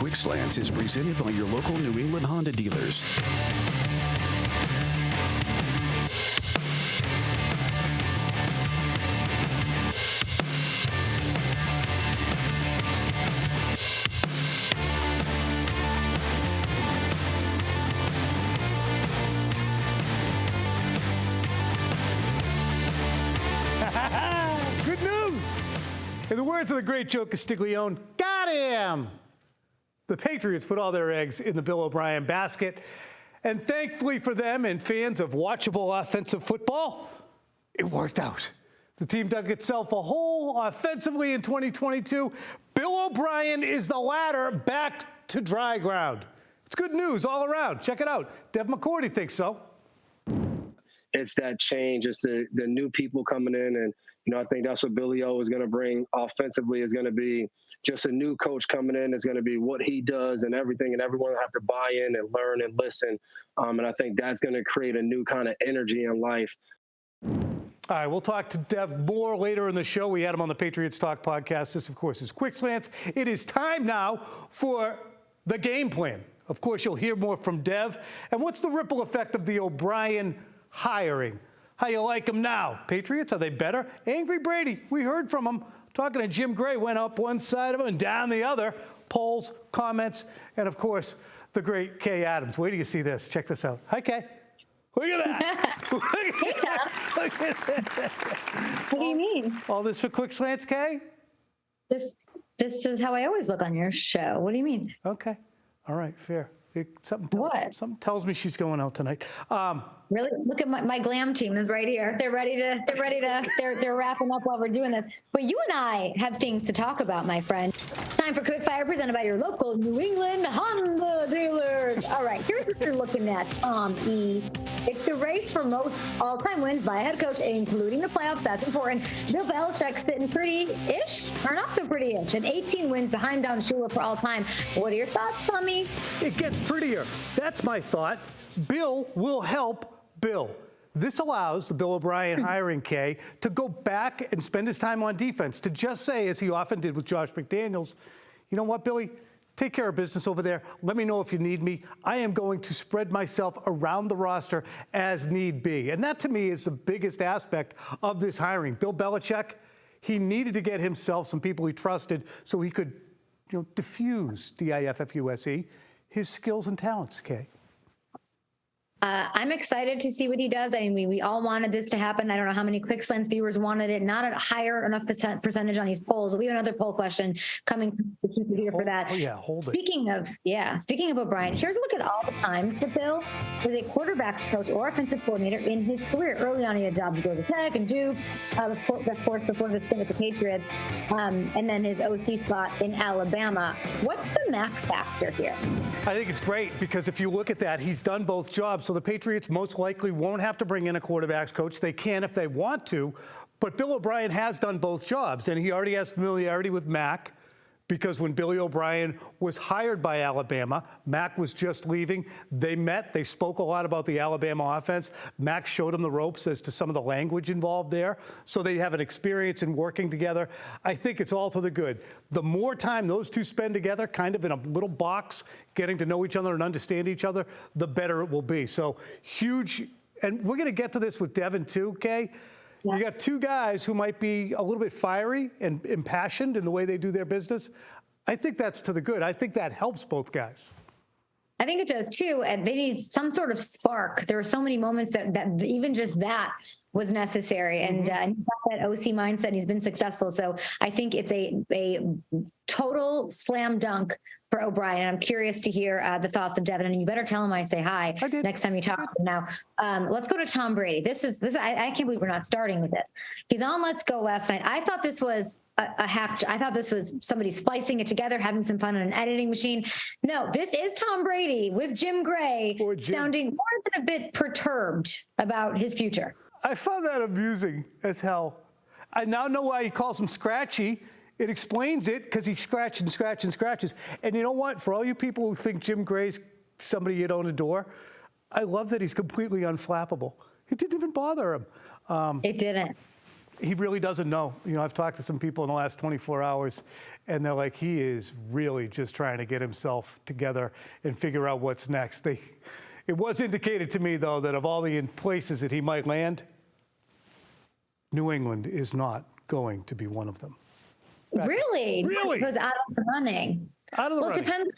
Quick Slants is presented by your local New England Honda dealers. Good news! In the words of the great Joe Castiglione, got him! The Patriots put all their eggs in the Bill O'Brien basket, and thankfully for them and fans of watchable offensive football, it worked out. The team dug itself a hole offensively in 2022. Bill O'Brien is the ladder back to dry ground. It's good news all around. Check it out. Devin McCourty thinks so. It's that change. It's the new people coming in. And, I think that's what Billy O is going to bring offensively, is going to be just a new coach coming in. It's going to be what he does and everything. And everyone will have to buy in and learn and listen. And I think that's going to create a new kind of energy in life. All right, we'll talk to Dev more later in the show. We had him on the Patriots Talk podcast. This, of course, is Quick Slants. It is time now for the game plan. Of course, you'll hear more from Dev. And what's the ripple effect of the O'Brien hiring? How you like him now? Patriots, are they better? Angry Brady, we heard from him. Talking to Jim Gray, went up one side of him and down the other. Polls, comments, and of course, the great Kay Adams. Wait till you see this. Check this out. Hi, Kay. Look at that. Hey, Tom. Look at that. What do you mean? All this for Quick Slants, Kay? This is how I always look on your show. What do you mean? Okay. All right, fair. Something tells me she's going out tonight. Really? Look at my glam team is right here. They're wrapping up while we're doing this. But you and I have things to talk about, my friend. Time for Quick Fire, presented by your local New England Honda dealers. All right, here's what you're looking at, Tom E. It's the race for most all-time wins by a head coach, including the playoffs. That's important. Bill Belichick sitting pretty-ish, or not so pretty-ish, and 18 wins behind Don Shula for all time. What are your thoughts, Tommy? It gets prettier. That's my thought. Bill will help Bill. This allows the Bill O'Brien hiring, Kay, to go back and spend his time on defense, to just say, as he often did with Josh McDaniels, you know what, Billy? Take care of business over there. Let me know if you need me. I am going to spread myself around the roster as need be. And that, to me, is the biggest aspect of this hiring. Bill Belichick, he needed to get himself some people he trusted so he could, diffuse, D-I-F-F-U-S-E, his skills and talents, Kay. I'm excited to see what he does. I mean, we all wanted this to happen. I don't know how many Quick Slants viewers wanted it. Not a higher enough percentage on these polls. We have another poll question coming to keep you here for that. Oh, yeah, hold it. Speaking of O'Brien, here's a look at all the time that Bill was a quarterback coach or offensive coordinator in his career. Early on, he had jobs at Georgia Tech and Duke, of course, before the stint with the Patriots, and then his OC spot in Alabama. What's the Mac factor here? I think it's great because if you look at that, he's done both jobs. So the Patriots most likely won't have to bring in a quarterbacks coach. They can if they want to. But Bill O'Brien has done both jobs, and he already has familiarity with Mac because when Billy O'Brien was hired by Alabama, Mac was just leaving. They met. They spoke a lot about the Alabama offense. Mac showed him the ropes as to some of the language involved there. So they have an experience in working together. I think it's all to the good. The more time those two spend together, kind of in a little box, getting to know each other and understand each other, the better it will be. So huge. And we're going to get to this with Devin too, Kay. You got two guys who might be a little bit fiery and impassioned in the way they do their business. I think that's to the good. I think that helps both guys. I think it does too. And they need some sort of spark. There are so many moments that even just that was necessary. And he's got that OC mindset and he's been successful. So I think it's a total slam dunk for O'Brien. I'm curious to hear the thoughts of Devin, and you better tell him I say hi next time you talk to him. Now, let's go to Tom Brady. This I can't believe we're not starting with this. He's on Let's Go last night. I thought this was a hack. I thought this was somebody splicing it together, having some fun on an editing machine. No, this is Tom Brady with Jim Gray, sounding more than a bit perturbed about his future. I found that amusing as hell. I now know why he calls him Scratchy. It explains it because he scratches. And you know what? For all you people who think Jim Gray's somebody you don't adore, I love that he's completely unflappable. It didn't even bother him. It didn't. He really doesn't know. I've talked to some people in the last 24 hours, and they're like, he is really just trying to get himself together and figure out what's next. It was indicated to me, though, that of all the places that he might land, New England is not going to be one of them. Really? Really? So it's out of the running. Out of the running.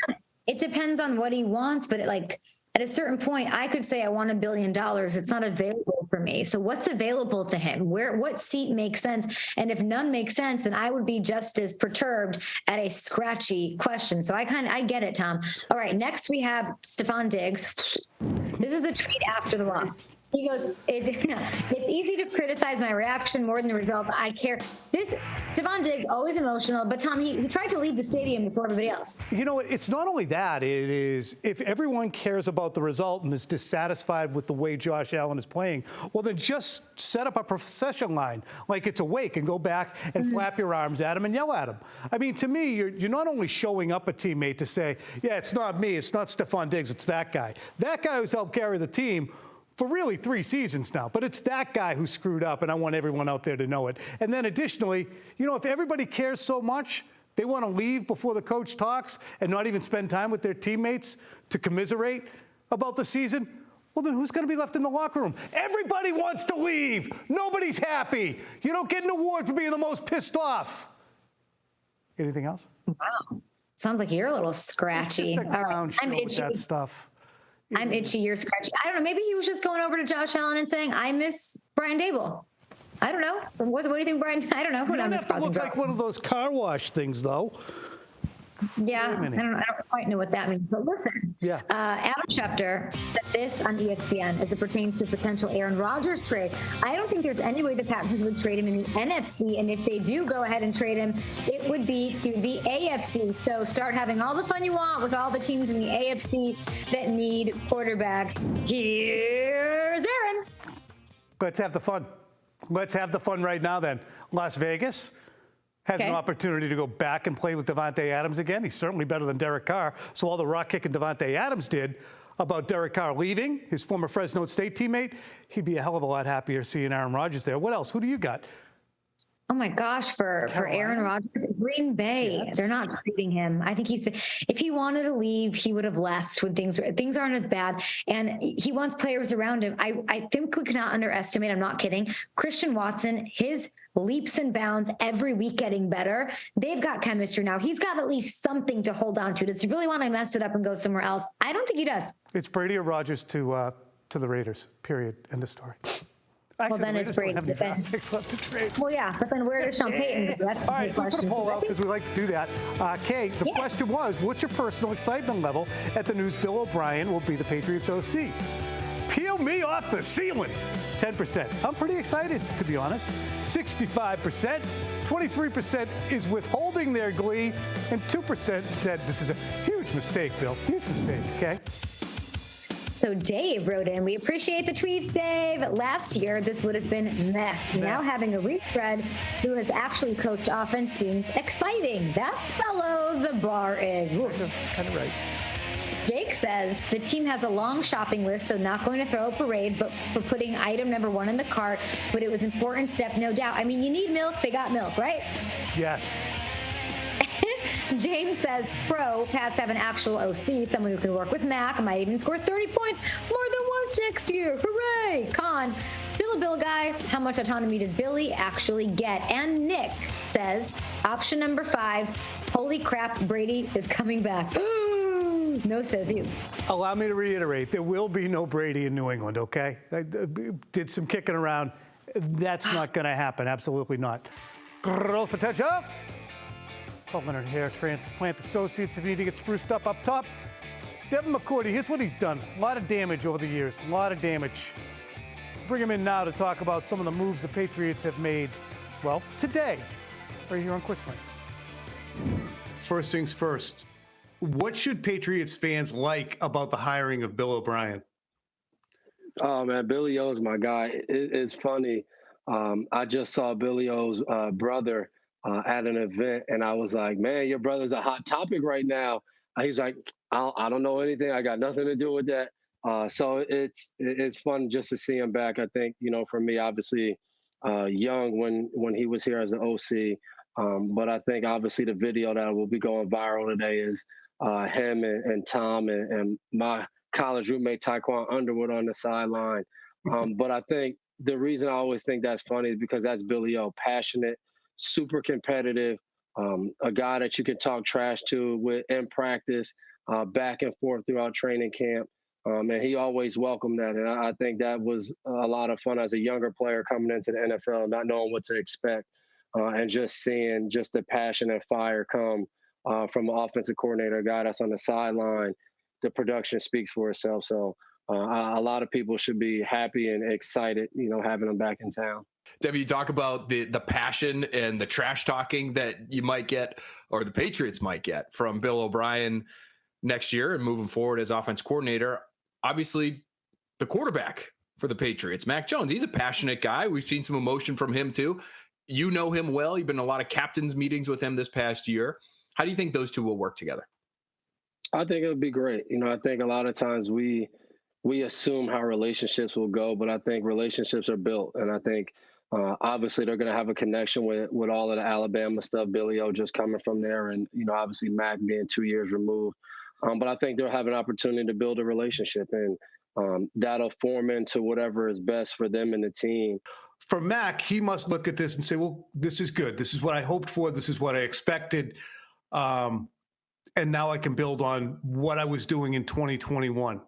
It depends on what he wants, but at a certain point, I could say I want $1 billion. It's not available for me. So what's available to him? What seat makes sense? And if none makes sense, then I would be just as perturbed at a scratchy question. So I get it, Tom. All right, next we have Stephon Diggs. This is the tweet after the loss. He goes, it's easy to criticize my reaction more than the result. I care. Stephon Diggs, always emotional, but Tom, he tried to leave the stadium before everybody else. You know what? It's not only that. It is, if everyone cares about the result and is dissatisfied with the way Josh Allen is playing, well, then just set up a procession line like it's awake and go back and flap your arms at him and yell at him. I mean, to me, you're not only showing up a teammate to say, yeah, it's not me, it's not Stephon Diggs, it's that guy. That guy who's helped carry the team for really 3 seasons now. But it's that guy who screwed up, and I want everyone out there to know it. And then additionally, if everybody cares so much, they want to leave before the coach talks and not even spend time with their teammates to commiserate about the season, well, then who's going to be left in the locker room? Everybody wants to leave. Nobody's happy. You don't get an award for being the most pissed off. Anything else? Wow. Sounds like you're a little scratchy. It's just a clown show I'm with itchy. that stuff. I'm itchy, you're scratchy. I don't know. Maybe he was just going over to Josh Allen and saying, I miss Brian Dable. I don't know. What do you think, Brian? I don't know. You don't have to look like one of those car wash things, though. Yeah, I don't quite know what that means. But listen, Adam Schefter said this on ESPN as it pertains to potential Aaron Rodgers trade. I don't think there's any way the Patriots would trade him in the NFC, and if they do go ahead and trade him, it would be to the AFC. So start having all the fun you want with all the teams in the AFC that need quarterbacks. Here's Aaron. Let's have the fun. Let's have the fun right now then. Las Vegas has an opportunity to go back and play with Devontae Adams again. He's certainly better than Derek Carr. So all the rock kicking Devontae Adams did about Derek Carr leaving, his former Fresno State teammate, he'd be a hell of a lot happier seeing Aaron Rodgers there. What else? Who do you got? Oh my gosh, for Aaron Rodgers, Green Bay, they're not treating him. I think if he wanted to leave, he would have left when things aren't as bad. And he wants players around him. I think we cannot underestimate, I'm not kidding, Christian Watson, his leaps and bounds every week getting better. They've got chemistry now. He's got at least something to hold on to. Does he really want to mess it up and go somewhere else? I don't think he does. It's Brady or Rodgers to the Raiders, period. End of story. Actually, well, then it's Brady. Picks left to trade. Well, yeah, but then where does Sean Payton go? That's all right, let's put a poll out because we like to do that. Kay, the question was, what's your personal excitement level at the news Bill O'Brien will be the Patriots OC? Peel me off the ceiling. 10%. I'm pretty excited, to be honest. 65%. 23% is withholding their glee. And 2% said, this is a huge mistake, Bill. Huge mistake, okay? So Dave wrote in, we appreciate the tweets, Dave. Last year, this would have been meh. Now having a retread who has actually coached offense seems exciting. That's how low the bar is. Kind of right. Jake says the team has a long shopping list, so not going to throw a parade, but for putting item number 1 in the cart. But it was an important step, no doubt. I mean, you need milk, they got milk, right? Yes. James says, Pats have an actual OC, someone who can work with Mac, might even score 30 points more than once next year. Hooray! Con, still a Bill guy. How much autonomy does Billy actually get? And Nick says, option number 5, holy crap, Brady is coming back. No, says you. Allow me to reiterate, there will be no Brady in New England, okay? I did some kicking around. That's not going to happen. Absolutely not. Growth potential. Leonard Hair Transplant Associates, if you need to get spruced up top. Devin McCourty, here's what he's done. A lot of damage over the years, a lot of damage. Bring him in now to talk about some of the moves the Patriots have made, well, today, right here on Quick Slants. First things first, what should Patriots fans like about the hiring of Bill O'Brien? Oh, man, Billy O's my guy. It's funny. I just saw Billy O's brother at an event, and I was like, man, your brother's a hot topic right now. He's like, I don't know anything. I got nothing to do with that. So it's fun just to see him back. I think, for me, obviously, young when he was here as the OC. But I think obviously the video that will be going viral today is him and Tom and my college roommate Taekwon Underwood on the sideline. But I think the reason I always think that's funny is because that's Billy O, passionate, super competitive, a guy that you can talk trash to in practice, back and forth throughout training camp. And he always welcomed that. And I think that was a lot of fun as a younger player coming into the NFL, not knowing what to expect, and just seeing just the passion and fire come from an offensive coordinator, a guy that's on the sideline. The production speaks for itself. So a lot of people should be happy and excited, having him back in town. Devin, you talk about the passion and the trash talking that you might get, or the Patriots might get, from Bill O'Brien next year and moving forward as offense coordinator. Obviously, the quarterback for the Patriots, Mac Jones, he's a passionate guy. We've seen some emotion from him too. You know him well. You've been in a lot of captains meetings with him this past year. How do you think those two will work together? I think it would be great. I think a lot of times we assume how relationships will go, but I think relationships are built. And I think obviously they're going to have a connection with all of the Alabama stuff, Billy O just coming from there. And, obviously Mac being 2 years removed. But I think they'll have an opportunity to build a relationship, and that'll form into whatever is best for them and the team. For Mac, he must look at this and say, well, this is good. This is what I hoped for. This is what I expected. And now I can build on what I was doing in 2021.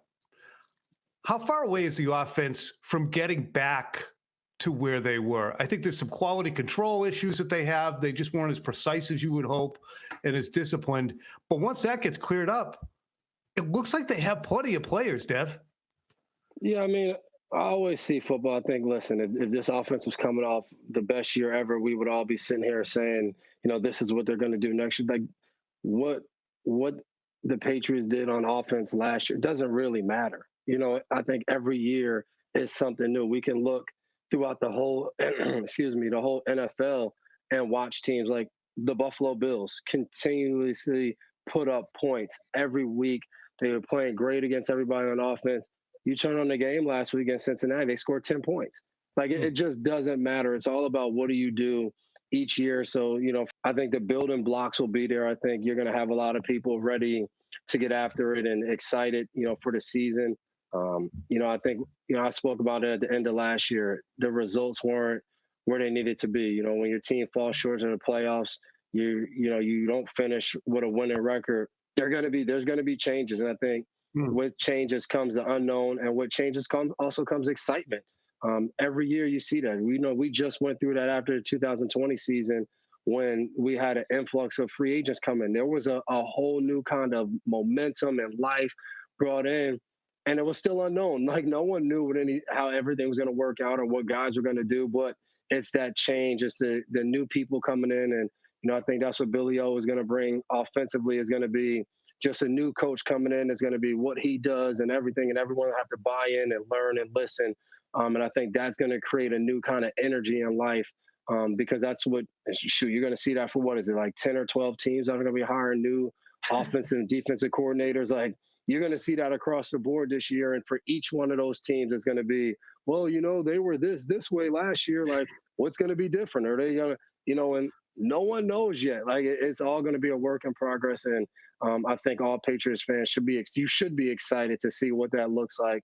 How far away is the offense from getting back to where they were? I think there's some quality control issues that they have. They just weren't as precise as you would hope and as disciplined. But once that gets cleared up, it looks like they have plenty of players, Dev. Yeah, I always see football. I think, listen, if this offense was coming off the best year ever, we would all be sitting here saying, this is what they're going to do next year. Like what the Patriots did on offense last year doesn't really matter. I think every year is something new. We can look throughout the whole, the whole NFL and watch teams like the Buffalo Bills continuously put up points every week. They were playing great against everybody on offense. You turn on the game last week against Cincinnati, they scored 10 points. Like it just doesn't matter. It's all about what do you do each year. So, I think the building blocks will be there. I think you're going to have a lot of people ready to get after it and excited, for the season. I think, I spoke about it at the end of last year. The results weren't where they needed to be. When your team falls short in the playoffs, you don't finish with a winning record. There's going to be changes. And I think with changes comes the unknown, and with changes also comes excitement. Every year you see that. We just went through that after the 2020 season when we had an influx of free agents coming. There was a whole new kind of momentum and life brought in. And it was still unknown. Like no one knew how everything was going to work out or what guys were going to do. But it's that change. It's the new people coming in. And, I think that's what Billy O is going to bring offensively, is going to be just a new coach coming in. Is going to be what he does and everything. And everyone will have to buy in and learn and listen. And I think that's going to create a new kind of energy in life, because that's what, you're going to see that for what is it, like 10 or 12 teams that are going to be hiring new offensive and defensive coordinators. Like, you're going to see that across the board this year. And for each one of those teams, it's going to be, well, they were this way last year. Like, what's going to be different? Are they going to, and no one knows yet. Like, it's all going to be a work in progress. And I think all Patriots fans should be excited to see what that looks like.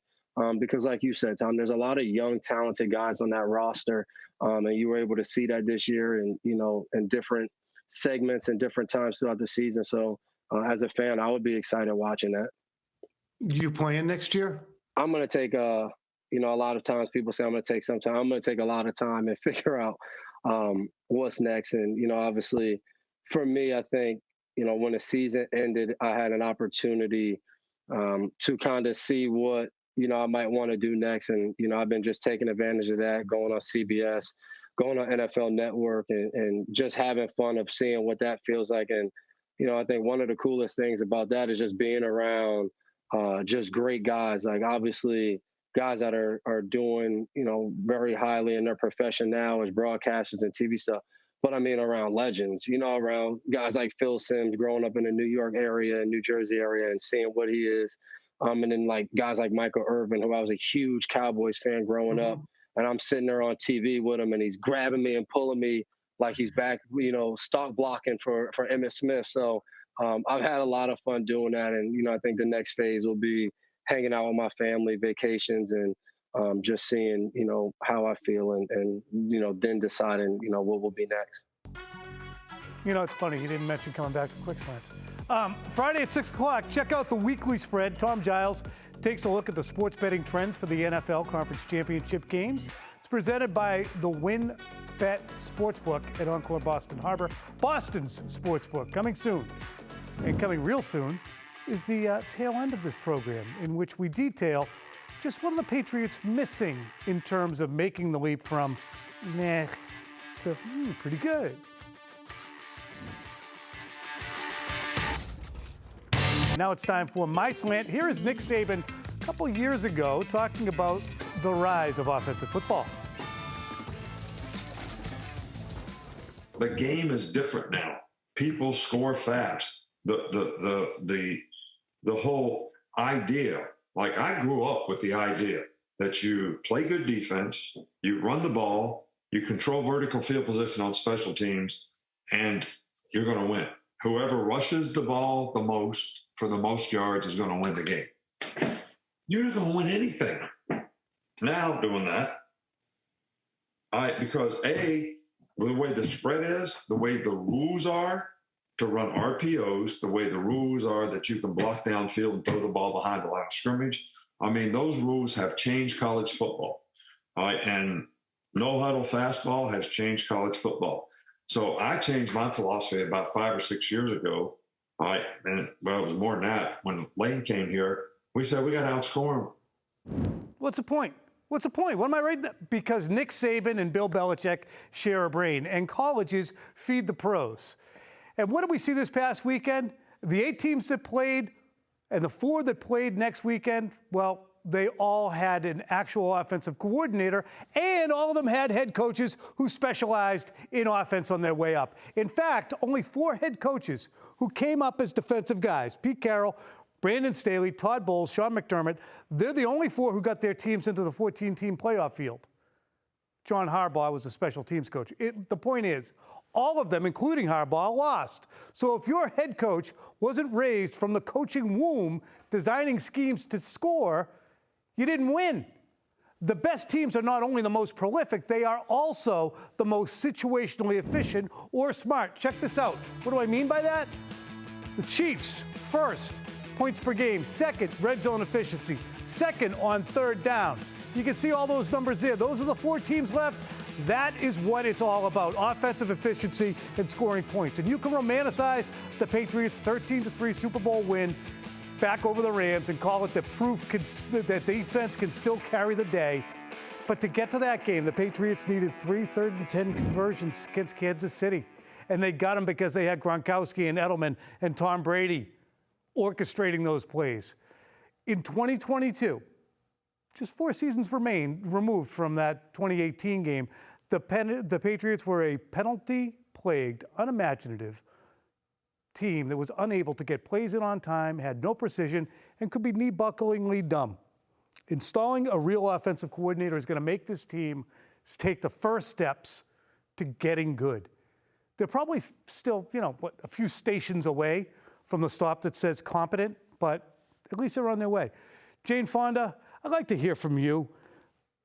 Because like you said, Tom, there's a lot of young, talented guys on that roster. And you were able to see that this year and, in different segments and different times throughout the season. So as a fan, I would be excited watching that. You playing next year? I'm going to take, a lot of times people say I'm going to take some time. I'm going to take a lot of time and figure out what's next. And, obviously for me, I think, when the season ended, I had an opportunity to kind of see what, I might want to do next. And, I've been just taking advantage of that, going on CBS, going on NFL Network, and just having fun of seeing what that feels like. And, I think one of the coolest things about that is just being around just great guys, like obviously guys that are doing, very highly in their profession now as broadcasters and TV stuff. But I mean, around legends, around guys like Phil Simms growing up in the New York area and New Jersey area and seeing what he is. And then like guys like Michael Irvin, who I was a huge Cowboys fan growing up. and I'm sitting there on TV with him, and he's grabbing me and pulling me like he's back, stock blocking for Emmitt Smith. So I've had a lot of fun doing that, and I think the next phase will be hanging out with my family, vacations, and just seeing how I feel, and then deciding what will be next. It's funny, he didn't mention coming back to Quick Slants. Friday at 6 o'clock, check out the weekly spread. Tom Giles takes a look at the sports betting trends for the NFL Conference Championship games. It's presented by the WynnBET Sportsbook at Encore Boston Harbor. Boston's Sportsbook, coming soon. And coming real soon is the tail end of this program, in which we detail just what are the Patriots missing in terms of making the leap from meh to pretty good. Now it's time for My Slant. Here is Nick Saban a couple years ago talking about the rise of offensive football. The game is different now. People score fast. The whole idea, like I grew up with the idea that you play good defense, you run the ball, you control vertical field position on special teams, and you're going to win. Whoever rushes the ball the most for the most yards is going to win the game. You're not going to win anything now doing that. Because the way the spread is, the way the rules are to run RPOs, the way the rules are that you can block downfield and throw the ball behind the line of scrimmage. Those rules have changed college football. And no huddle fastball has changed college football. So I changed my philosophy about 5 or 6 years ago. It was more than that. When Lane came here, we said we got to outscore him. What's the point? What am I right? Because Nick Saban and Bill Belichick share a brain, and colleges feed the pros. And what did we see this past weekend? The 8 teams that played and the 4 that played next weekend, well, they all had an actual offensive coordinator, and all of them had head coaches who specialized in offense on their way up. In fact, only 4 head coaches who came up as defensive guys, Pete Carroll, Brandon Staley, Todd Bowles, Sean McDermott, they're the only 4 who got their teams into the 14-team playoff field. John Harbaugh was a special teams coach. The point is, all of them, including Harbaugh, lost. So if your head coach wasn't raised from the coaching womb, designing schemes to score, you didn't win. The best teams are not only the most prolific, they are also the most situationally efficient or smart. Check this out. What do I mean by that? The Chiefs, first, points per game. Second, red zone efficiency. Second on third down. You can see all those numbers there. Those are the 4 teams left. That is what it's all about, offensive efficiency and scoring points. And you can romanticize the Patriots' 13-3 Super Bowl win back over the Rams and call it the proof that defense can still carry the day. But to get to that game, the Patriots needed 3 third-and-10 conversions against Kansas City. And they got them because they had Gronkowski and Edelman and Tom Brady orchestrating those plays. In 2022, just 4 seasons removed from that 2018 game, the Patriots were a penalty-plagued, unimaginative team that was unable to get plays in on time, had no precision, and could be knee-bucklingly dumb. Installing a real offensive coordinator is going to make this team take the first steps to getting good. They're probably still, a few stations away from the stop that says competent, but at least they're on their way. Jane Fonda, I'd like to hear from you.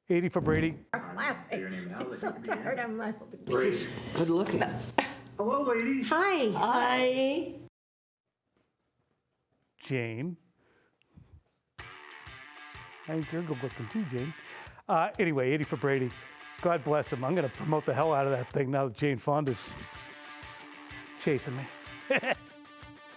80 for Brady. I'm laughing. I'm so tired. I'm laughing. Good looking. Hello, ladies. Hi. Hi. Jane. I think you're good looking too, Jane. Anyway, 80 for Brady. God bless him. I'm going to promote the hell out of that thing now that Jane Fonda's chasing me.